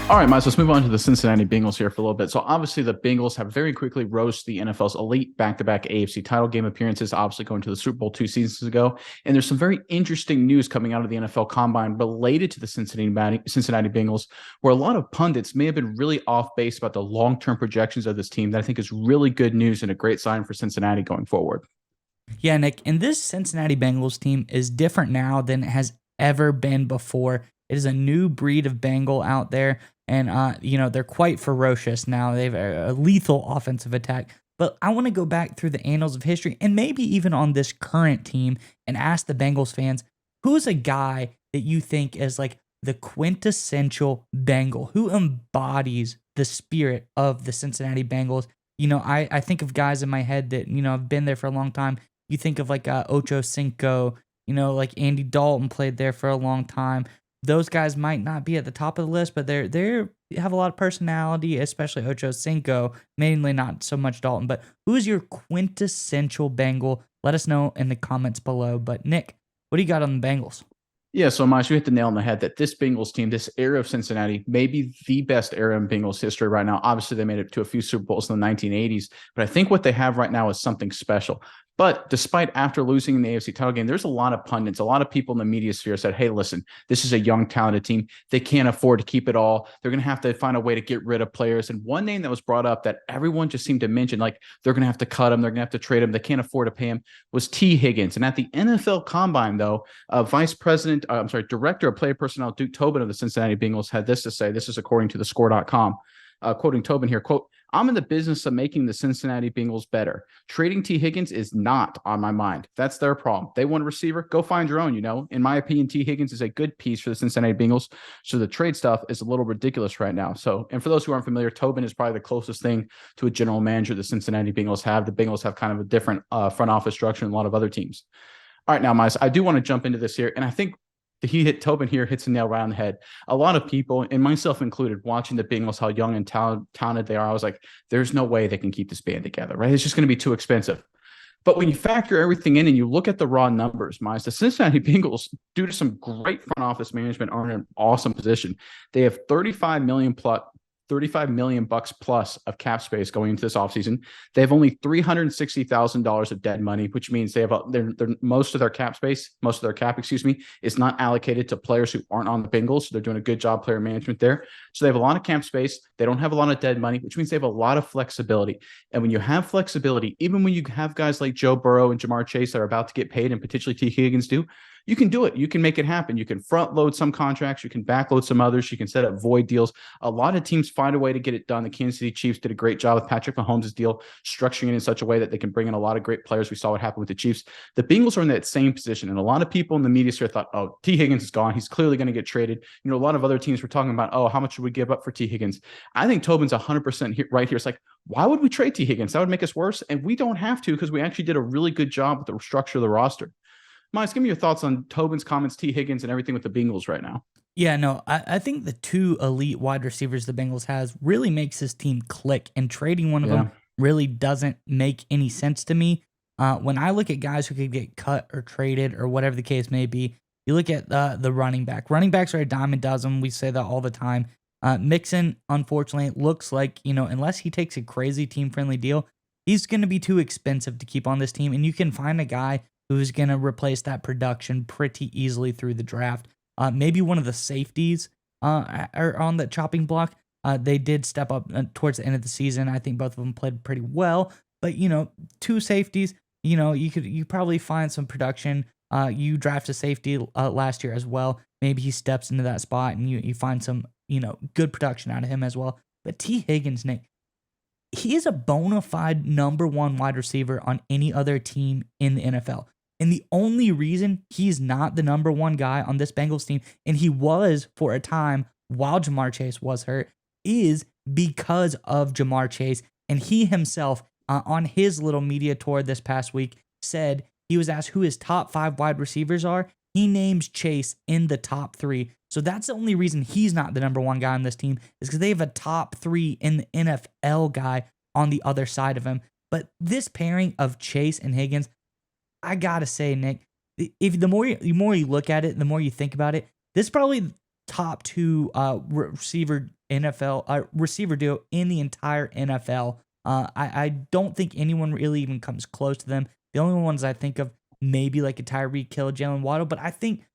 All right, Miles, let's move on to the Cincinnati Bengals here for a little bit. So obviously the Bengals have very quickly rose to the NFL's elite back-to-back AFC title game appearances, obviously going to the Super Bowl 2 seasons ago. And there's some very interesting news coming out of the NFL Combine related to the Cincinnati Bengals, where a lot of pundits may have been really off base about the long-term projections of this team that I think is really good news and a great sign for Cincinnati going forward. Yeah, Nick, and this Cincinnati Bengals team is different now than it has ever been before. It is a new breed of Bengal out there, and they're quite ferocious now. They have a lethal offensive attack. But I want to go back through the annals of history and maybe even on this current team and ask the Bengals fans, who's a guy that you think is like the quintessential Bengal? Who embodies the spirit of the Cincinnati Bengals? I think of guys in my head that, have been there for a long time. You think of like Ocho Cinco, like Andy Dalton played there for a long time. Those guys might not be at the top of the list, but they have a lot of personality, especially Ocho Cinco, mainly not so much Dalton. But who is your quintessential Bengal? Let us know in the comments below. But Nick, what do you got on the Bengals? Yeah, so Miles, you hit the nail on the head that this Bengals team, this era of Cincinnati, may be the best era in Bengals history right now. Obviously, they made it to a few Super Bowls in the 1980s, but I think what they have right now is something special. But despite after losing in the AFC title game, there's a lot of pundits, a lot of people in the media sphere said, hey, listen, this is a young, talented team. They can't afford to keep it all. They're going to have to find a way to get rid of players. And one name that was brought up that everyone just seemed to mention, like they're going to have to cut him, they're going to have to trade him, they can't afford to pay him, was T. Higgins. And at the NFL Combine, though, Director of Player Personnel Duke Tobin of the Cincinnati Bengals had this to say. This is according to the score.com. Quoting Tobin here, quote, I'm in the business of making the Cincinnati Bengals better. Trading T. Higgins is not on my mind. That's their problem. They want a receiver. Go find your own, In my opinion, T. Higgins is a good piece for the Cincinnati Bengals. So the trade stuff is a little ridiculous right now. So, and for those who aren't familiar, Tobin is probably the closest thing to a general manager the Cincinnati Bengals have. The Bengals have kind of a different front office structure than a lot of other teams. All right, now, Miles, I do want to jump into this here. And I think Tobin here hits a nail right on the head. A lot of people, and myself included, watching the Bengals, how young and talented they are, I was like, there's no way they can keep this band together, right? It's just going to be too expensive. But when you factor everything in and you look at the raw numbers, Miles, the Cincinnati Bengals, due to some great front office management, are in an awesome position. They have 35 million bucks plus of cap space going into this offseason. They have only $360,000 of dead money, which means they have most of their cap, is not allocated to players who aren't on the Bengals. So they're doing a good job player management there. So they have a lot of cap space. They don't have a lot of dead money, which means they have a lot of flexibility. And when you have flexibility, even when you have guys like Joe Burrow and Jamar Chase that are about to get paid and potentially T. Higgins do, you can do it. You can make it happen. You can front load some contracts. You can back load some others. You can set up void deals. A lot of teams find a way to get it done. The Kansas City Chiefs did a great job with Patrick Mahomes' deal, structuring it in such a way that they can bring in a lot of great players. We saw what happened with the Chiefs. The Bengals are in that same position. And a lot of people in the media sphere thought, oh, T. Higgins is gone. He's clearly going to get traded. A lot of other teams were talking about, oh, how much should we give up for T. Higgins? I think Tobin's 100% right here. It's like, why would we trade T. Higgins? That would make us worse. And we don't have to because we actually did a really good job with the structure of the roster. Miles, give me your thoughts on Tobin's comments, T. Higgins, and everything with the Bengals right now. Yeah, no, I think the two elite wide receivers the Bengals has really makes this team click, and trading one of them really doesn't make any sense to me. When I look at guys who could get cut or traded or whatever the case may be, you look at the running back. Running backs are a dime a dozen. We say that all the time. Mixon, unfortunately, looks like, unless he takes a crazy team-friendly deal, he's going to be too expensive to keep on this team, and you can find a guy who's going to replace that production pretty easily through the draft. Maybe one of the safeties are on the chopping block. They did step up towards the end of the season. I think both of them played pretty well. But, two safeties, you probably find some production. You draft a safety last year as well. Maybe he steps into that spot and you find some, good production out of him as well. But T. Higgins, Nick, he is a bona fide number one wide receiver on any other team in the NFL. And the only reason he's not the number one guy on this Bengals team, and he was for a time while Jamar Chase was hurt, is because of Jamar Chase. And he himself, on his little media tour this past week, said he was asked who his top 5 wide receivers are. He names Chase in the top 3. So that's the only reason he's not the number one guy on this team, is because they have a top 3 in the NFL guy on the other side of him. But this pairing of Chase and Higgins, I gotta say, Nick, if the more you look at it, the more you think about it, this is probably top 2 receiver duo in the entire NFL. I don't think anyone really even comes close to them. The only ones I think of maybe like a Tyreek Hill, Jalen Waddle, but I think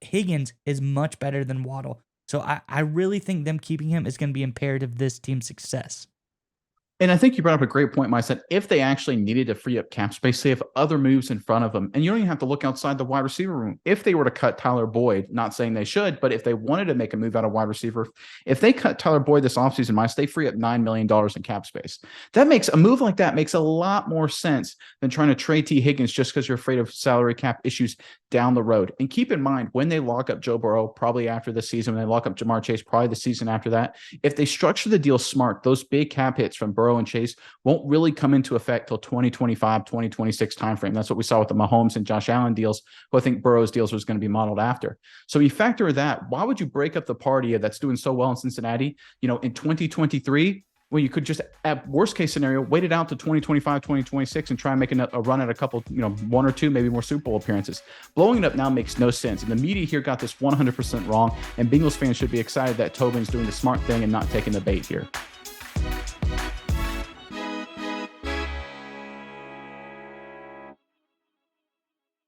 Higgins is much better than Waddle. So I really think them keeping him is going to be imperative to this team's success. And I think you brought up a great point, Mike. Said if they actually needed to free up cap space, they have other moves in front of them. And you don't even have to look outside the wide receiver room. If they were to cut Tyler Boyd, not saying they should, but if they wanted to make a move out of wide receiver, if they cut Tyler Boyd this offseason, Mike, they free up $9 million in cap space. That makes a move like that makes a lot more sense than trying to trade T. Higgins just because you're afraid of salary cap issues down the road. And keep in mind, when they lock up Joe Burrow, probably after the season, when they lock up Jamar Chase, probably the season after that, if they structure the deal smart, those big cap hits from Burrow and Chase won't really come into effect till 2025, 2026 timeframe. That's what we saw with the Mahomes and Josh Allen deals, who I think Burrow's deals was going to be modeled after. So you factor that. Why would you break up the party that's doing so well in Cincinnati, in 2023, when you could just, at worst case scenario, wait it out to 2025, 2026 and try and make a run at a couple, 1 or 2, maybe more Super Bowl appearances. Blowing it up now makes no sense. And the media here got this 100% wrong. And Bengals fans should be excited that Tobin's doing the smart thing and not taking the bait here.